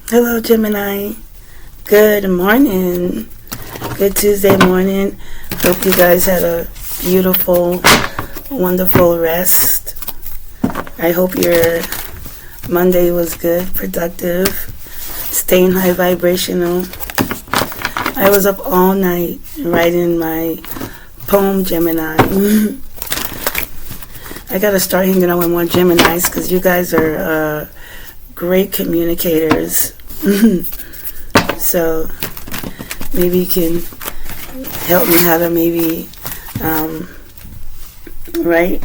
Hello, Gemini. Good morning. Good Tuesday morning. Hope you guys had a beautiful, wonderful rest. I hope your Monday was good, productive, staying high vibrational. I was up all night writing my poem, Gemini. I gotta start hanging out with more Geminis because you guys are great communicators. So maybe you can help me how to maybe write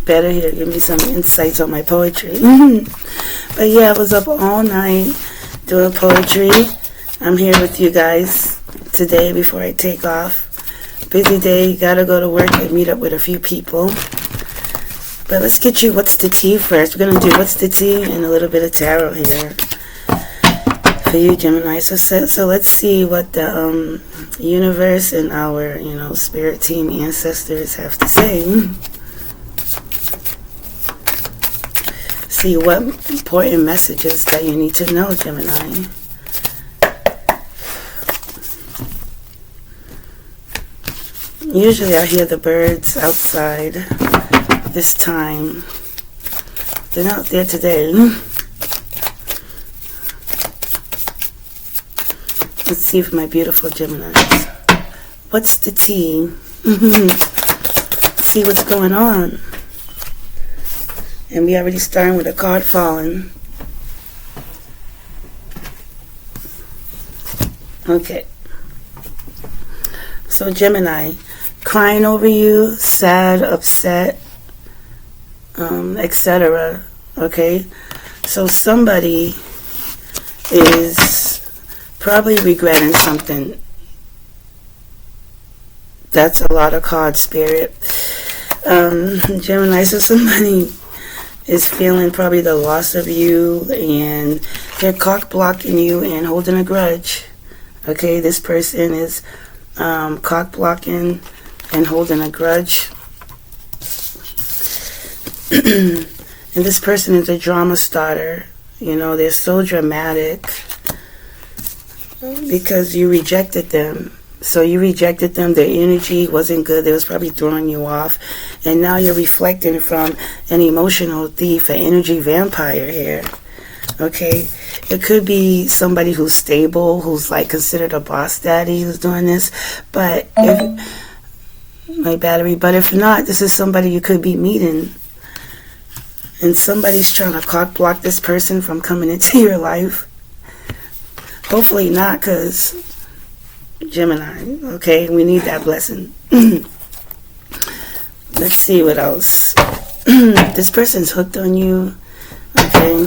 better here. Give me some insights on my poetry. But yeah, I was up all night doing poetry. I'm here with you guys today before I take off. Busy day, gotta go to work and meet up with a few people. But let's get you what's the tea first. We're going to do what's the tea and a little bit of tarot here for you, Gemini. So let's see what the universe and our, spirit team ancestors have to say. See what important messages that you need to know, Gemini. Usually I hear the birds outside this time. They're not there today. Let's see for my beautiful Geminis. What's the tea? See what's going on. And we already starting with a card falling. Okay. So Gemini, crying over you, sad, upset, etc. Okay, so somebody is probably regretting something. That's a lot of card spirit. Gemini, so somebody is feeling probably the loss of you, and they're cock blocking you and holding a grudge. Okay, this person is cock blocking and holding a grudge. And this person is a drama starter. They're so dramatic because you rejected them. So you rejected them. Their energy wasn't good. They was probably throwing you off. And now you're reflecting from an emotional thief, an energy vampire here. Okay? It could be somebody who's stable, who's like considered a boss daddy who's doing this. But if not, this is somebody you could be meeting. And somebody's trying to cock block this person from coming into your life. Hopefully not, because Gemini, okay? We need that blessing. Let's see what else. This person's hooked on you, okay?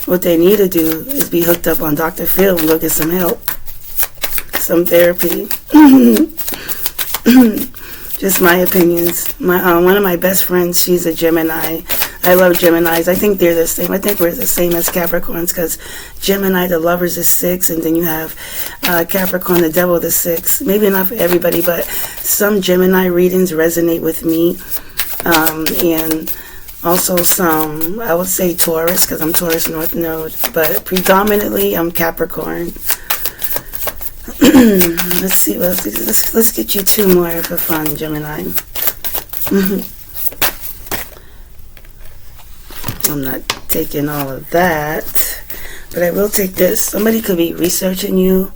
What they need to do is be hooked up on Dr. Phil and go get some help. Some therapy. Just my opinions. One of my best friends, she's a Gemini. I love Geminis. I think they're the same. I think we're the same as Capricorns, because Gemini, the lovers, is 6, and then you have Capricorn, the devil, the 6. Maybe not for everybody, but some Gemini readings resonate with me. And also some, I would say Taurus, because I'm Taurus North Node. But predominantly, I'm Capricorn. Let's see. Let's get you 2 more for fun, Gemini. I'm not taking all of that, but I will take this. Somebody could be researching you,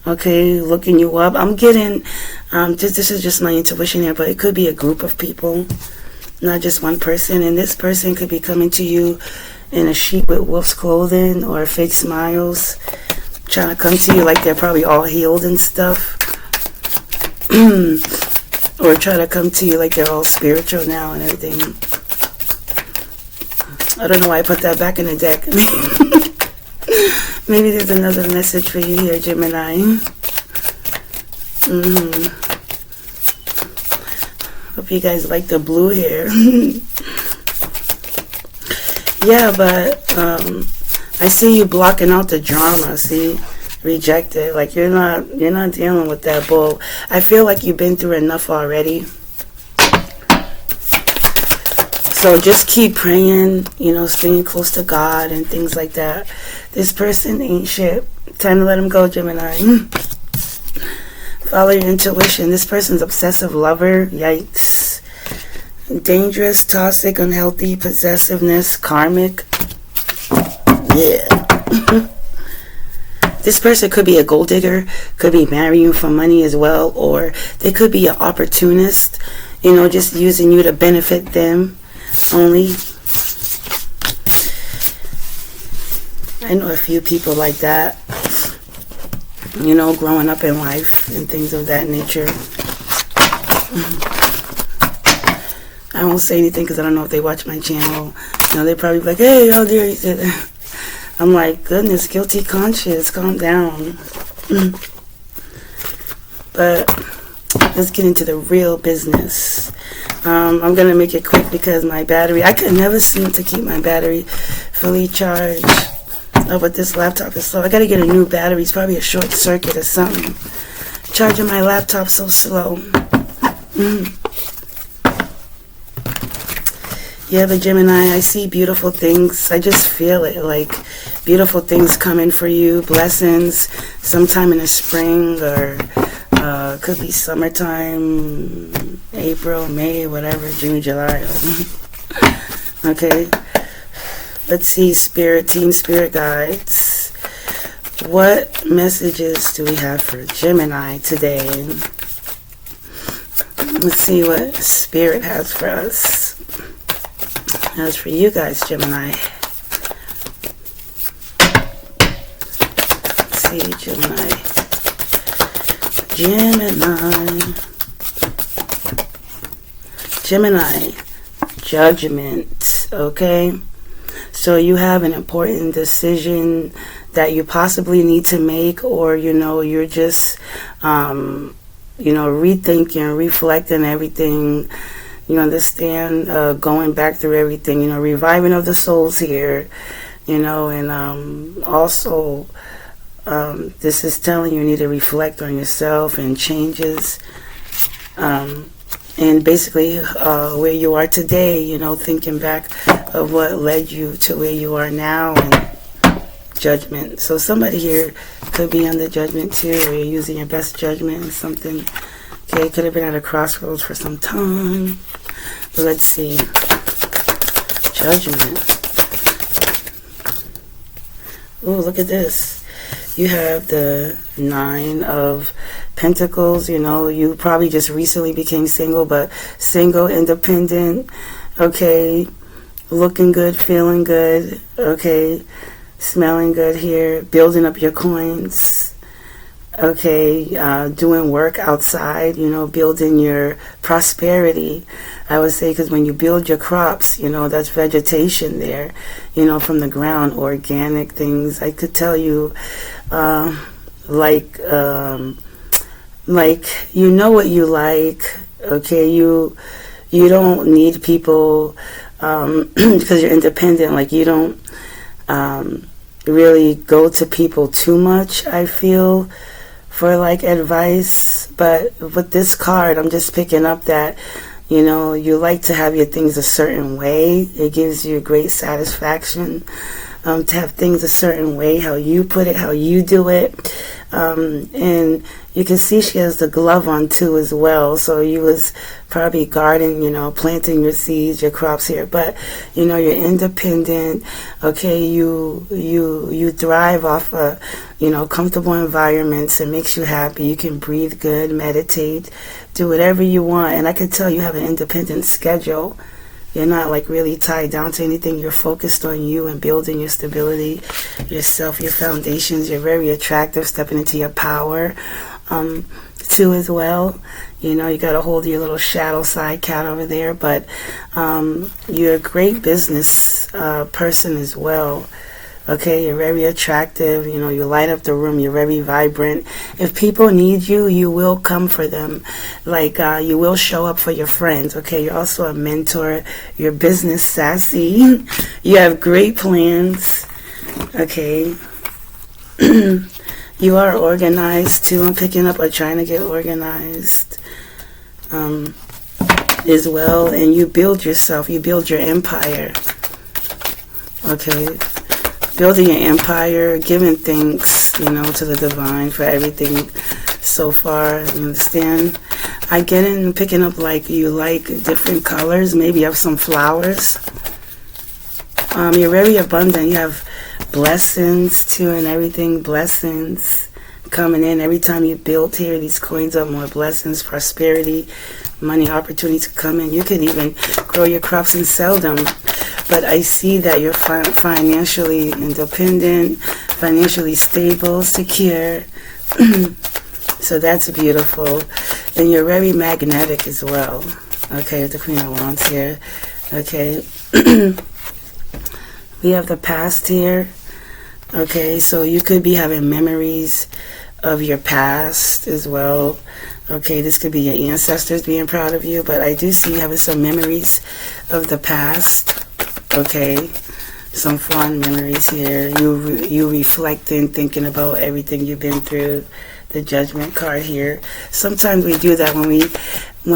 okay, looking you up. I'm getting, this is just my intuition here, but it could be a group of people, not just one person. And this person could be coming to you in a sheet with wolf's clothing or fake smiles, trying to come to you like they're probably all healed and stuff. Or try to come to you like they're all spiritual now and everything. I don't know why I put that back in the deck. Maybe there's another message for you here, Gemini. Hope you guys like the blue here. Yeah, but I see you blocking out the drama. See, rejected. Like you're not dealing with that bull. I feel like you've been through enough already. So just keep praying, you know, staying close to God and things like that. This person ain't shit. Time to let him go, Gemini. Follow your intuition. This person's obsessive lover. Yikes. Dangerous, toxic, unhealthy, possessiveness, karmic. Yeah. This person could be a gold digger, could be marrying you for money as well, or they could be an opportunist, you know, just using you to benefit them only. I know a few people like that, you know, growing up in life and things of that nature. I won't say anything because I don't know if they watch my channel. You know, they probably be like, hey, how dare you say that? I'm like, goodness, guilty conscience, calm down. But let's get into the real business. I'm going to make it quick because my battery, I could never seem to keep my battery fully charged. Oh, but this laptop is slow. I got to get a new battery. It's probably a short circuit or something. Charging my laptop so slow. Yeah, the Gemini, I see beautiful things. I just feel it, like beautiful things coming for you, blessings, sometime in the spring, or could be summertime, April, May, whatever, June, July. Okay, let's see, spirit team, spirit guides. What messages do we have for Gemini today? Let's see what spirit has for us. As for you guys, Gemini. Let's see, Gemini. Gemini. Judgment. Okay? So you have an important decision that you possibly need to make, or, you know, you're just, you know, rethinking, reflecting everything. You understand, going back through everything, you know, reviving of the souls here, you know, and also this is telling you need to reflect on yourself and changes, and basically where you are today, you know, thinking back of what led you to where you are now, and judgment. So somebody here could be under judgment too, or you're using your best judgment and something. Okay, could have been at a crossroads for some time. But let's see. Judgment. Oh, look at this. You have the 9 of Pentacles. You know, you probably just recently became single, but single, independent. Okay, looking good, feeling good. Okay, smelling good here. Building up your coins. Okay, doing work outside, you know, building your prosperity, I would say, because when you build your crops, you know, that's vegetation there, you know, from the ground, organic things. I could tell you, like, you know what you like, okay, you don't need people, because you're independent, like, you don't really go to people too much, I feel, for like advice. But with this card, I'm just picking up that, you know, you like to have your things a certain way. It gives you great satisfaction to have things a certain way, how you put it, how you do it. And you can see she has the glove on too as well. So you was probably gardening, you know, planting your seeds, your crops here. But, you know, you're independent. Okay, you thrive off of, you know, comfortable environments. It makes you happy. You can breathe good, meditate, do whatever you want. And I can tell you have an independent schedule. You're not like really tied down to anything. You're focused on you and building your stability, yourself, your foundations. You're very attractive, stepping into your power too as well. You know, you got to hold your little shadow side cat over there. But you're a great business person as well. Okay, you're very attractive, you know, you light up the room, you're very vibrant. If people need you, you will come for them. Like, you will show up for your friends, okay? You're also a mentor. You're business sassy. You have great plans, okay? You are organized, too. I'm picking up or trying to get organized. as well, and you build yourself, you build your empire. Okay, building your empire, giving thanks, to the divine for everything so far. You understand? I get in picking up like you like different colors. Maybe you have some flowers. You're very abundant. You have blessings too and everything. Blessings coming in every time you build here. These coins are more blessings, prosperity, money, opportunities to come in. You can even grow your crops and sell them. But I see that you're financially independent, financially stable, secure. So that's beautiful. And you're very magnetic as well. Okay, with the Queen of Wands here. Okay. We have the past here. Okay, so you could be having memories of your past as well. Okay, this could be your ancestors being proud of you, but I do see you having some memories of the past. Okay, some fond memories here. You reflecting, thinking about everything you've been through. The Judgment card here. Sometimes we do that when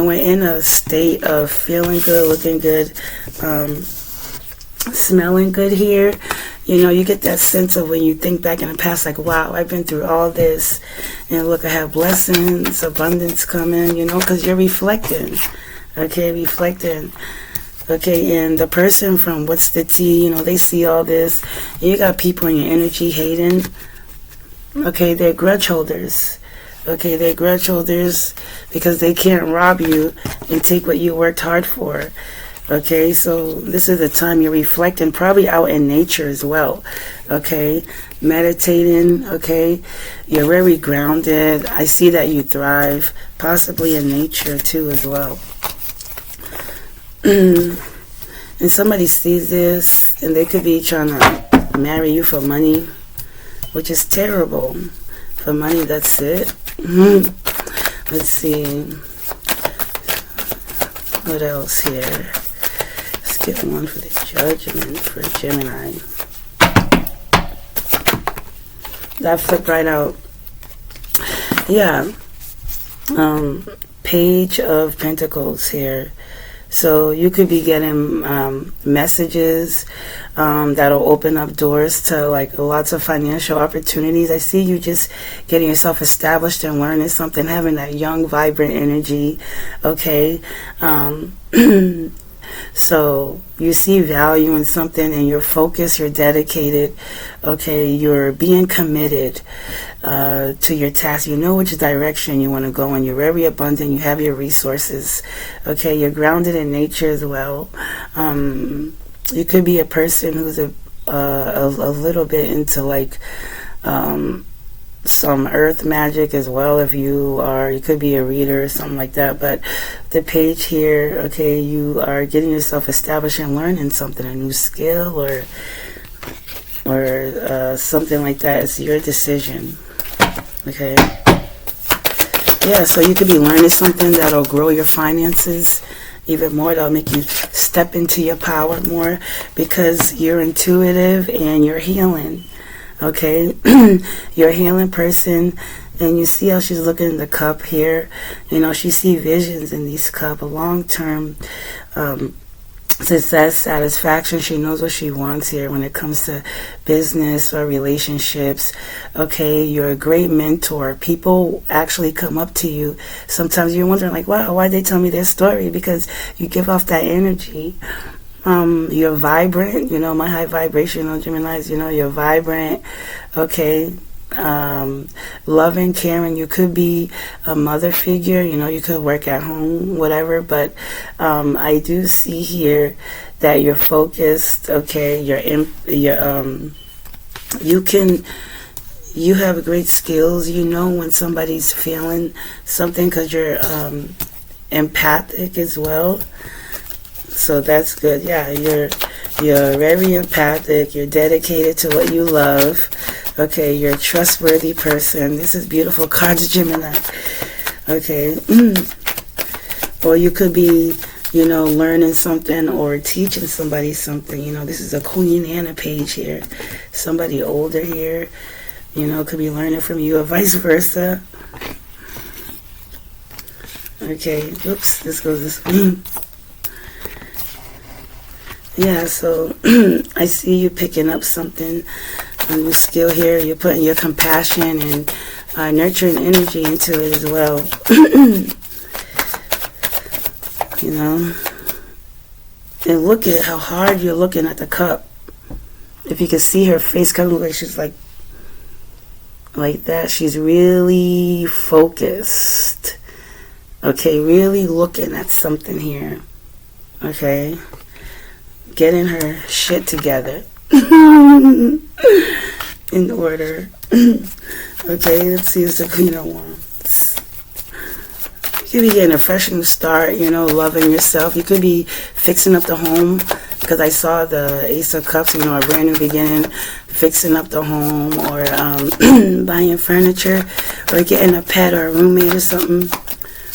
we're in a state of feeling good, looking good, smelling good here. You get that sense of when you think back in the past, like, wow, I've been through all this, and look, I have blessings, abundance coming, because you're reflecting. Okay, reflecting. Okay, and the person from What's the Tea, they see all this. You got people in your energy hating. Okay, they're grudge holders. Okay, they're grudge holders because they can't rob you and take what you worked hard for. Okay, so this is the time you're reflecting, probably out in nature as well. Okay, meditating. Okay, you're very grounded. I see that you thrive, possibly in nature too as well. And somebody sees this and they could be trying to marry you for money, which is terrible. For money, that's it. Let's see. What else here? Let's get one for the Judgment for Gemini. That flipped right out. Yeah. Page of Pentacles here. So you could be getting messages that'll open up doors to like lots of financial opportunities. I see you just getting yourself established and learning something, having that young, vibrant energy. Okay. So you see value in something and you're focused, you're dedicated. Okay, you're being committed to your task. You know which direction you want to go in. You're very abundant. You have your resources. Okay, you're grounded in nature as well. You could be a person who's a little bit into like some earth magic as well. If you could be a reader or something like that. But the page here, okay, you are getting yourself established and learning something, a new skill or something like that. It's your decision. Okay. Yeah, so you could be learning something that'll grow your finances even more. That'll make you step into your power more because you're intuitive and you're healing. Okay, you're a healing person, and you see how she's looking in the cup here. She sees visions in these cup, a long-term success, satisfaction. She knows what she wants here when it comes to business or relationships. Okay, you're a great mentor. People actually come up to you. Sometimes you're wondering, like, wow, why'd they tell me their story? Because you give off that energy. You're vibrant, my high vibrational Geminis, you're vibrant, okay, loving, caring. You could be a mother figure, you could work at home, whatever, but I do see here that you're focused, okay, you have great skills. When somebody's feeling something because you're empathic as well. So that's good. Yeah, you're very empathic. You're dedicated to what you love. Okay, you're a trustworthy person. This is beautiful cards, Gemini. Okay. Or you could be, learning something or teaching somebody something. This is a queen and a page here. Somebody older here, could be learning from you or vice versa. Okay, oops, this goes this way. Yeah, so I see you picking up something, a new skill here. You're putting your compassion and nurturing energy into it as well. You know, and look at how hard you're looking at the cup. If you can see her face coming, like she's like that. She's really focused. Okay, really looking at something here. Okay, getting her shit together in order. Okay, let's see. It's the Queen of Wands. You could be getting a fresh new start, you know, loving yourself. You could be fixing up the home, because I saw the Ace of Cups, you know, a brand new beginning, fixing up the home, or buying furniture, or getting a pet or a roommate or something.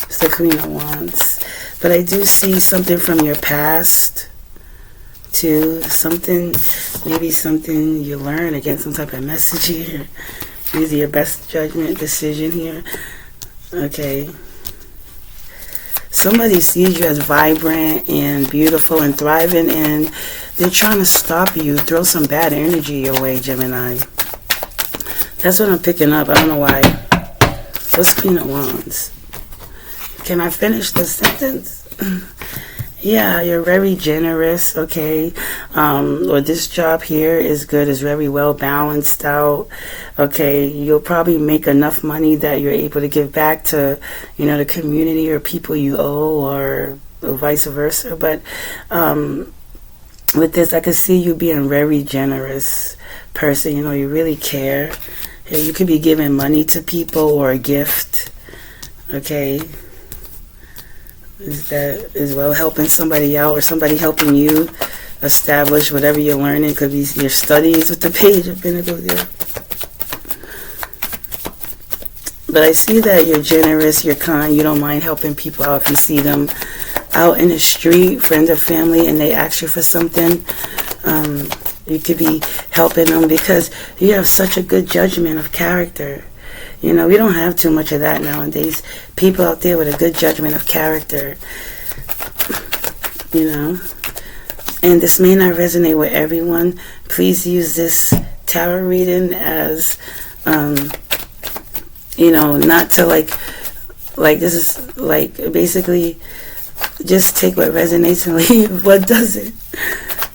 It's the Queen of Wands. But I do see something from your past, too. Something, maybe something you learn, again, some type of message here. Use your best judgment decision here. Okay. Somebody sees you as vibrant and beautiful and thriving, and they're trying to stop you, throw some bad energy your way, Gemini. That's what I'm picking up. I don't know why. What's Queen of Wands? Can I finish the sentence? Yeah, you're very generous, okay? Or this job here is good, is very well balanced out, okay? You'll probably make enough money that you're able to give back to, you know, the community or people you owe, or vice versa. But with this, I can see you being a very generous person. You know, you really care. You could be giving money to people or a gift, okay? Is that as well, helping somebody out or somebody helping you establish whatever you're learning? Could be your studies with the Page of Pentacles there. But I see that you're generous, you're kind, you don't mind helping people out if you see them out in the street, friends or family, and they ask you for something. You could be helping them because you have such a good judgment of character. You know, we don't have too much of that nowadays. People out there with a good judgment of character. You know. And this may not resonate with everyone. Please use this tarot reading as, you know, not to like this is like basically just take what resonates and leave what doesn't.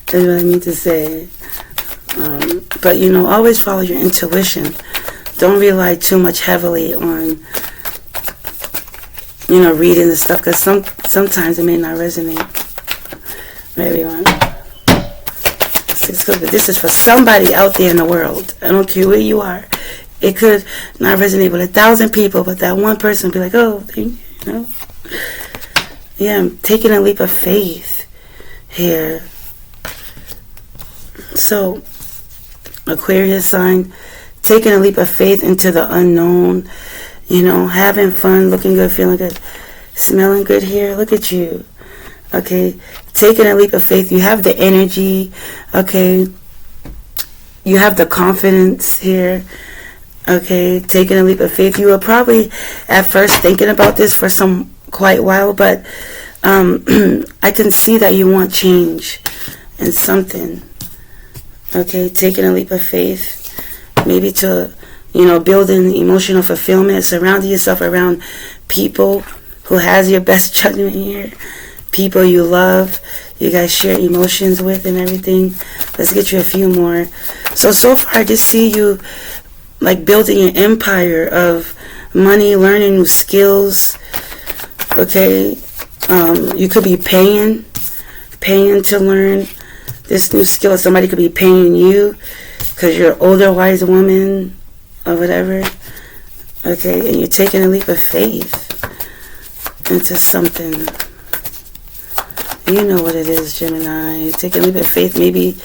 That's what I mean to say. But, you know, always follow your intuition. Don't rely too much heavily on, you know, reading the stuff, because sometimes it may not resonate with everyone. But this is for somebody out there in the world. I don't care where you are. It could not resonate with 1,000 people, but that one person will be like, oh, thank you, know. Yeah, I'm taking a leap of faith here. So, Aquarius sign, taking a leap of faith into the unknown, you know, having fun, looking good, feeling good, smelling good here. Look at you. Okay, taking a leap of faith. You have the energy. Okay, you have the confidence here. Okay, taking a leap of faith. You were probably at first thinking about this for some quite while, but I can see that you want change in something. Okay, taking a leap of faith. Maybe to, you know, building emotional fulfillment, surrounding yourself around people who has your best judgment here, people you love, you guys share emotions with and everything. Let's get you a few more. So far I just see you like building an empire of money, learning new skills. Okay, you could be paying to learn this new skill. Somebody could be paying you because you're an older wise woman or whatever. Okay, and you're taking a leap of faith into something. You know what it is, Gemini. Take a leap of faith maybe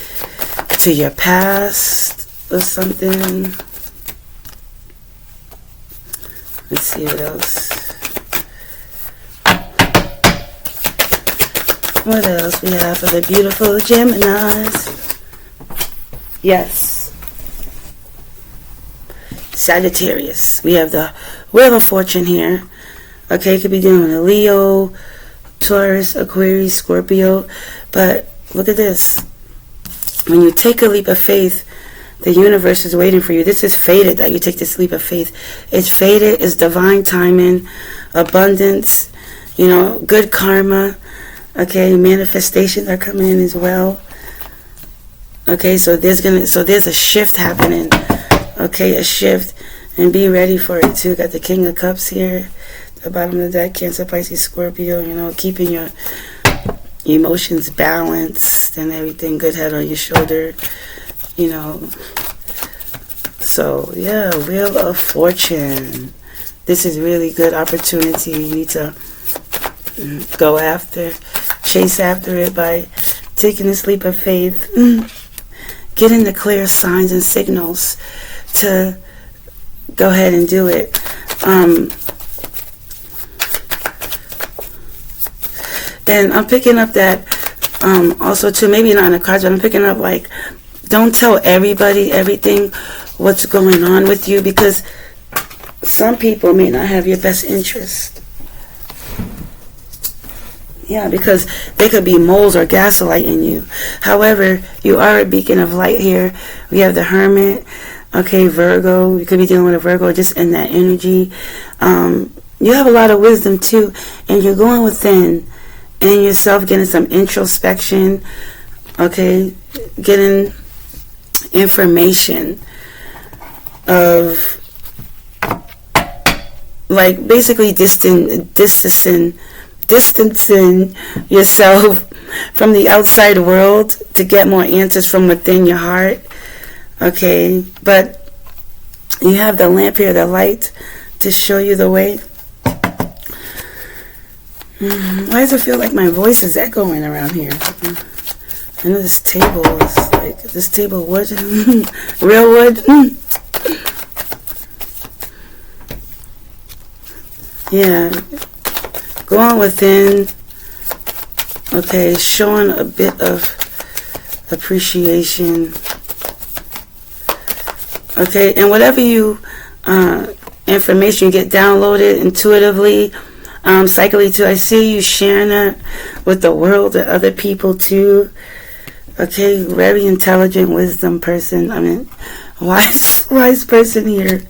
to your past or something. Let's see what else. What else we have for the beautiful Geminis? Yes. Sagittarius. We have the Wheel of Fortune here. Okay, you could be dealing with a Leo, Taurus, Aquarius, Scorpio. But look at this. When you take a leap of faith, the universe is waiting for you. This is fated that you take this leap of faith. It's fated. It's divine timing, abundance, good karma. Okay, manifestations are coming in as well. Okay, so there's a shift happening. Okay, a shift, and be ready for it too. Got the King of Cups here, the bottom of the deck, Cancer, Pisces, Scorpio. Keeping your emotions balanced and everything. Good head on your shoulder. So yeah, Wheel of Fortune. This is really good opportunity. You need to chase after it by taking this leap of faith. Getting the clear signs and signals to go ahead and do it. And I'm picking up that also too, maybe not in the cards, but I'm picking up like, don't tell everybody everything what's going on with you, because some people may not have your best interest. Yeah, because they could be moles or gaslighting you. However, you are a beacon of light here. We have the Hermit. Okay, Virgo. You could be dealing with a Virgo just in that energy. You have a lot of wisdom too, and you're going within and yourself, getting some introspection. Okay, getting information of like basically distancing yourself from the outside world to get more answers from within your heart. Okay, but you have the lamp here, the light, to show you the way. Why does it feel like my voice is echoing around here? I know this table is like, this table wood, real wood. Yeah, go on within. Okay, showing a bit of appreciation. Okay, and whatever information you get downloaded intuitively, psychically too, I see you sharing that with the world and other people too. Okay, very intelligent, wisdom person. I mean, wise person here.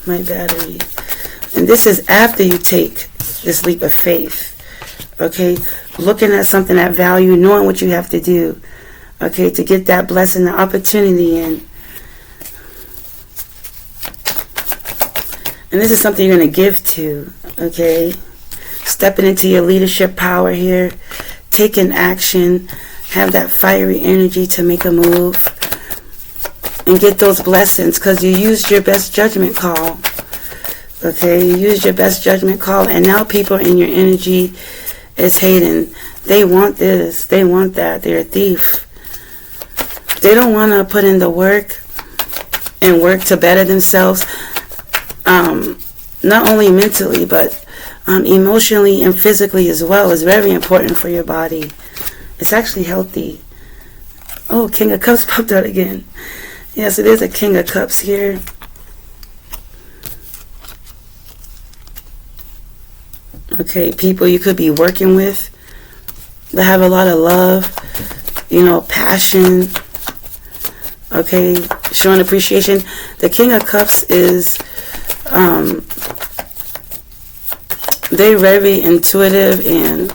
My battery. And this is after you take this leap of faith. Okay, looking at something at value, knowing what you have to do. Okay, to get that blessing, the opportunity in. And this is something you're going to give to. Okay, stepping into your leadership power here. Taking action, have that fiery energy to make a move and get those blessings, because you used your best judgment call. Okay, you used your best judgment call, and now people in your energy is hating. They want this, they want that. They're a thief. They don't want to put in the work and work to better themselves, not only mentally but emotionally and physically as well. Is very important for your body. It's actually healthy. Oh, King of Cups popped out again. Yeah, so there's a King of Cups here. Okay, people you could be working with that have a lot of love, passion. Okay, showing appreciation. The King of Cups is they're very intuitive and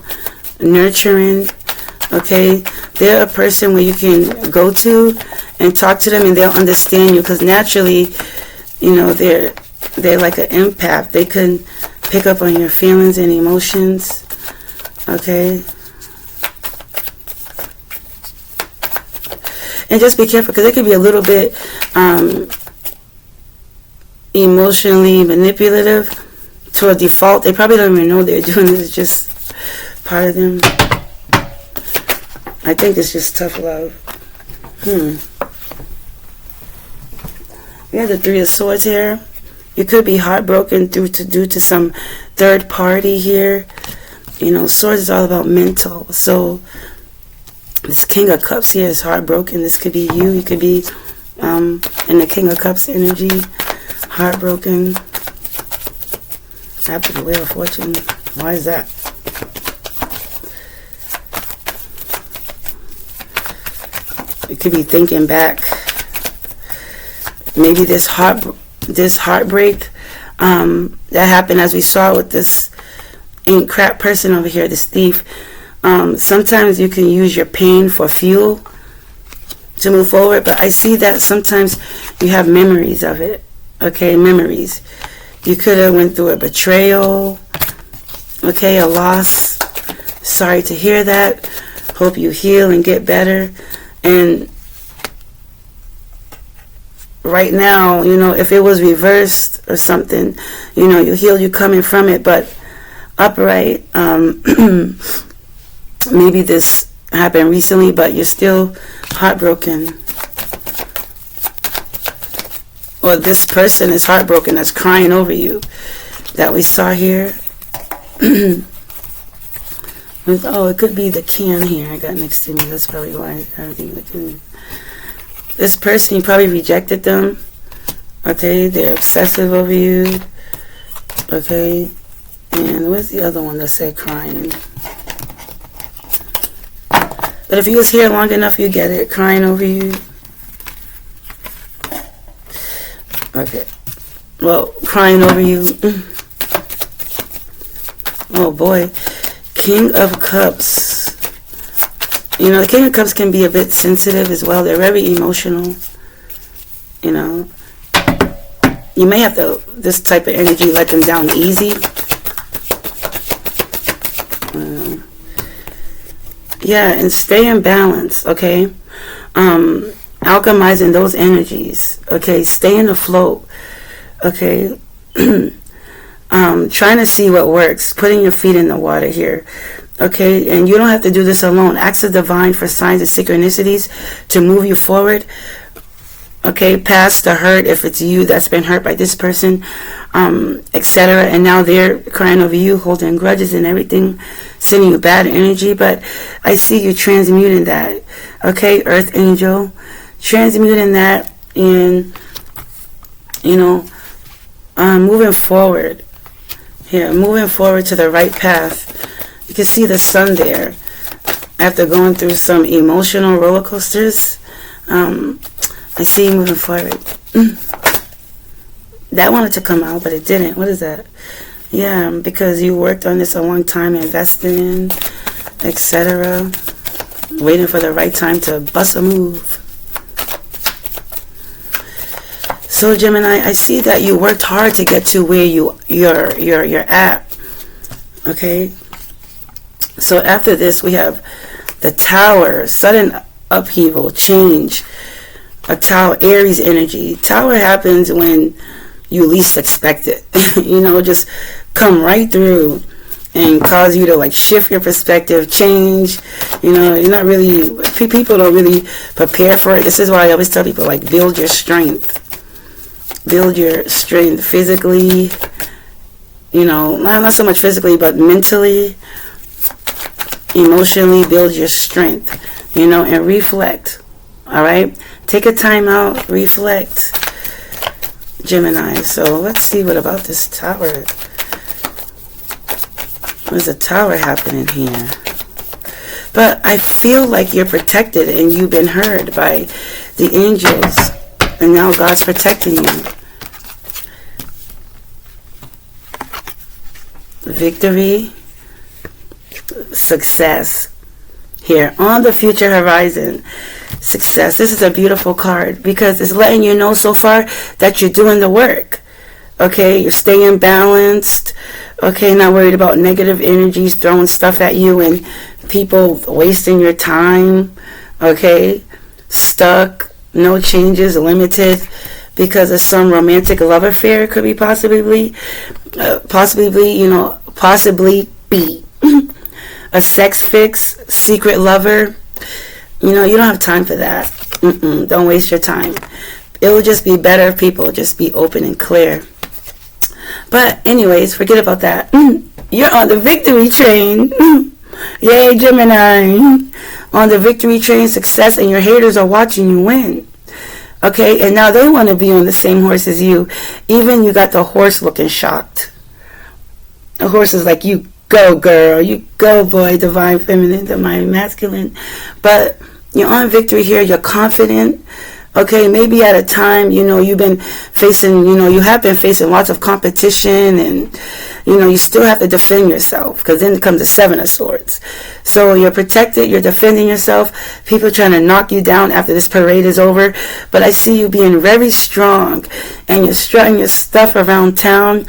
nurturing. Okay, they're a person where you can go to and talk to them and they'll understand you, because naturally, they're like an empath. They can pick up on your feelings and emotions. Okay, and just be careful, because they could be a little bit emotionally manipulative to a default. They probably don't even know they're doing this. It's just part of them. I think it's just tough love. We have the Three of Swords here. You could be heartbroken due to some third party here. Swords is all about mental. So this King of Cups here is heartbroken. This could be you. You could be in the King of Cups energy, heartbroken. After the Wheel of Fortune. Why is that? You could be thinking back. Maybe this heartbreak that happened, as we saw with this ain't crap person over here, this thief. Sometimes you can use your pain for fuel to move forward, but I see that sometimes you have memories of it. Okay, memories. You could have went through a betrayal, okay, a loss. Sorry to hear that. Hope you heal and get better. And right now, you know, if it was reversed or something, you know, you heal, you coming from it, but upright, maybe this happened recently, but you're still heartbroken. Or this person is heartbroken, that's crying over you, that we saw here. Oh, it could be the can here I got next to me. That's probably why everything looking. This person, you probably rejected them. Okay, they're obsessive over you. Okay, and what's the other one that said crying? But if you was here long enough, you get it. Crying over you. Okay. Well, crying over you. Oh boy. King of Cups. You know, the King of Cups can be a bit sensitive as well. They're very emotional. You know. You may have to, this type of energy, let them down easy. Yeah, and stay in balance, okay? Alchemizing those energies, okay? Stay in the flow, okay? Trying to see what works. Putting your feet in the water here, okay? And you don't have to do this alone. Ask the divine for signs and synchronicities to move you forward, okay? Past the hurt, if it's you that's been hurt by this person, etc. And now they're crying over you, holding grudges and everything, sending you bad energy. But I see you transmuting that, okay? Earth Angel, transmuting that, and you know, moving forward here, moving forward to the right path. You can see the sun there after going through some emotional roller coasters. I see you moving forward. That wanted to come out, but it didn't. What is that? Yeah, because you worked on this a long time, investing, etc. Waiting for the right time to bust a move. So Gemini, I see that you worked hard to get to where you're at. Okay. So after this, we have the Tower, sudden upheaval, change. A Tower, Aries energy. Tower happens when you least expect it. You know, just come right through and cause you to like shift your perspective, change. You know, you're not really, people don't really prepare for it. This is why I always tell people, like, build your strength. Build your strength physically, you know, not so much physically, but mentally, emotionally. Build your strength, you know, and reflect. All right, take a time out, reflect, Gemini. So let's see, what about this Tower? There's a Tower happening here. But I feel like you're protected and you've been heard by the angels. And now God's protecting you. Victory, success. Here, on the future horizon, success. This is a beautiful card because it's letting you know so far that you're doing the work. Okay, you're staying balanced. Okay, not worried about negative energies throwing stuff at you and people wasting your time. Okay, stuck, no changes, limited because of some romantic love affair. It could be possibly be a sex fix, secret lover. You know, you don't have time for that. Don't waste your time. It will just be better if people just be open and clear. But anyways, forget about that. You're on the victory train. Yay, Gemini. On the victory train, success, and your haters are watching you win. Okay, and now they want to be on the same horse as you. Even you got the horse looking shocked. A horse is like, you go, girl. You go, boy. Divine feminine, divine masculine. But you're on victory here. You're confident. Okay, maybe at a time, you've been facing, you have been facing lots of competition, and, you still have to defend yourself, because then comes the Seven of Swords. So you're protected, you're defending yourself. People trying to knock you down after this parade is over. But I see you being very strong, and you're strutting your stuff around town.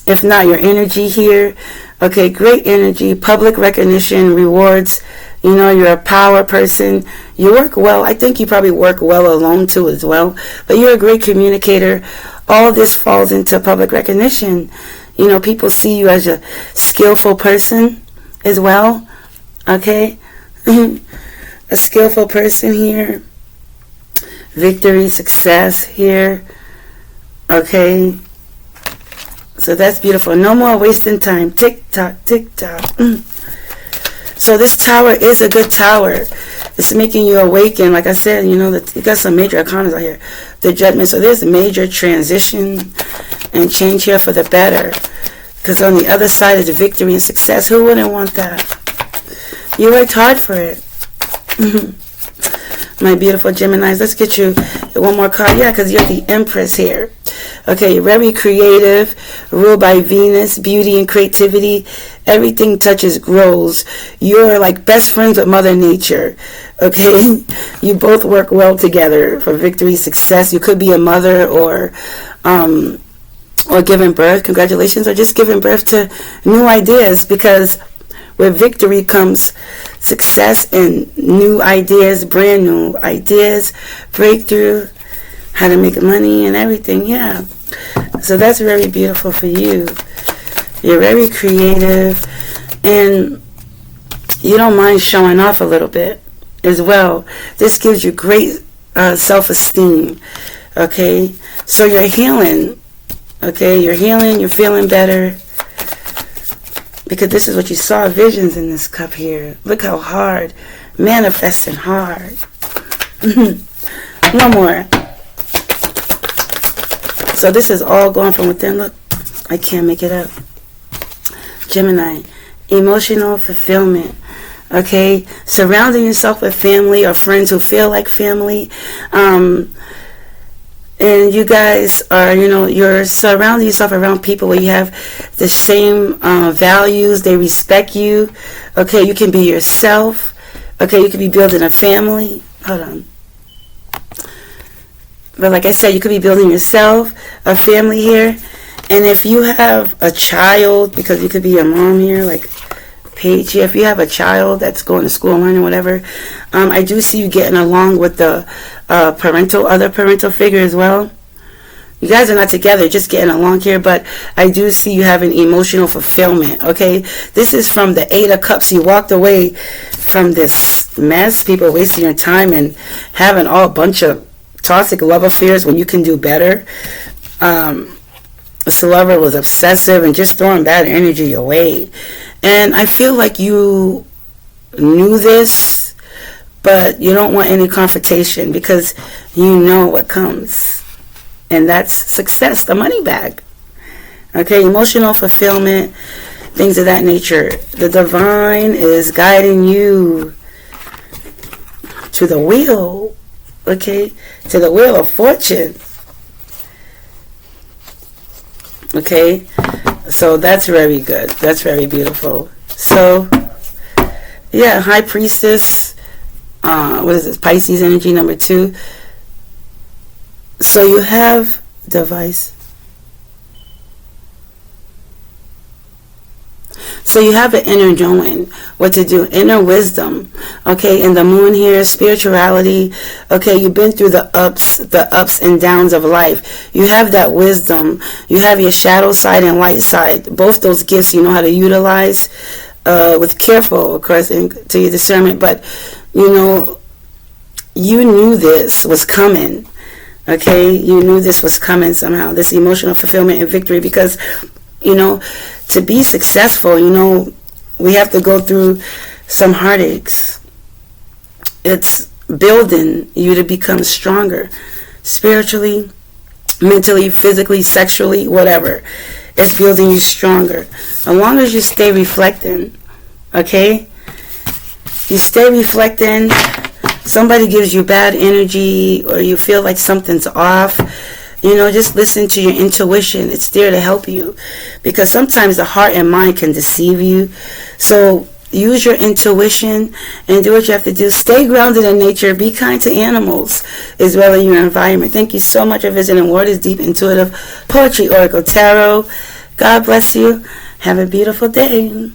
If not, your energy here. Okay, great energy, public recognition, rewards. You're a power person. You work well. I think you probably work well alone too as well. But you're a great communicator. All this falls into public recognition. People see you as a skillful person as well. Okay? A skillful person here. Victory, success here. Okay? So that's beautiful. No more wasting time. Tick tock, tick tock. So this tower is a good tower. It's making you awaken. Like I said, you got some major arcanas out here. The Judgment. So there's major transition and change here for the better. Because on the other side is victory and success. Who wouldn't want that? You worked hard for it. My beautiful Geminis. Let's get you one more card. Yeah, because you're the Empress here. Okay, you're very creative, ruled by Venus, beauty and creativity. Everything touches grows. You're like best friends with Mother Nature. Okay, you both work well together for victory, success. You could be a mother or giving birth. Congratulations, or just giving birth to new ideas, because with victory comes success and new ideas, brand new ideas, breakthrough, how to make money and everything. Yeah. So that's very beautiful for you. You're very creative, and you don't mind showing off a little bit as well. This gives you great self-esteem. Okay. So you're healing. Okay. You're healing. You're feeling better. Because this is what you saw, visions in this cup here. Look how hard. Manifesting hard. No more. So this is all going from within. Look, I can't make it up. Gemini, emotional fulfillment. Okay, surrounding yourself with family or friends who feel like family. And you guys are, you're surrounding yourself around people where you have the same values. They respect you. Okay, you can be yourself. Okay, you can be building a family. Hold on. But like I said, you could be building yourself, a family here. And if you have a child, because you could be a mom here, like Paige here. If you have a child that's going to school and learning, whatever, I do see you getting along with the other parental figure as well. You guys are not together, just getting along here, but I do see you having emotional fulfillment, okay? This is from the Eight of Cups. You walked away from this mess, people wasting your time and having a bunch of toxic love affairs when you can do better. This lover was obsessive and just throwing bad energy away. And I feel like you knew this, but you don't want any confrontation because you know what comes. And that's success, the money bag. Okay, emotional fulfillment, things of that nature. The divine is guiding you to the wheel, okay, to the wheel of fortune. Okay, so that's very good. That's very beautiful. So, yeah, High Priestess, what is this, Pisces energy number 2. So you have device. So you have an inner knowing what to do, inner wisdom. Okay, and the moon here, spirituality. Okay, you've been through the ups and downs of life. You have that wisdom. You have your shadow side and light side. Both those gifts you know how to utilize with careful, of course, to your discernment. But, you know, you knew this was coming. Okay, you knew this was coming somehow, this emotional fulfillment and victory, because, you know, to be successful, you know, we have to go through some heartaches. It's building you to become stronger, spiritually, mentally, physically, sexually, whatever. it's building you stronger. As long as you stay reflecting, okay? You stay reflecting. Somebody gives you bad energy or you feel like something's off, just listen to your intuition. It's there to help you, because sometimes the heart and mind can deceive you. So use your intuition and do what you have to do. Stay grounded in nature. Be kind to animals as well in your environment. Thank you so much for visiting Word is Deep Intuitive Poetry Oracle Tarot. God bless you. Have a beautiful day.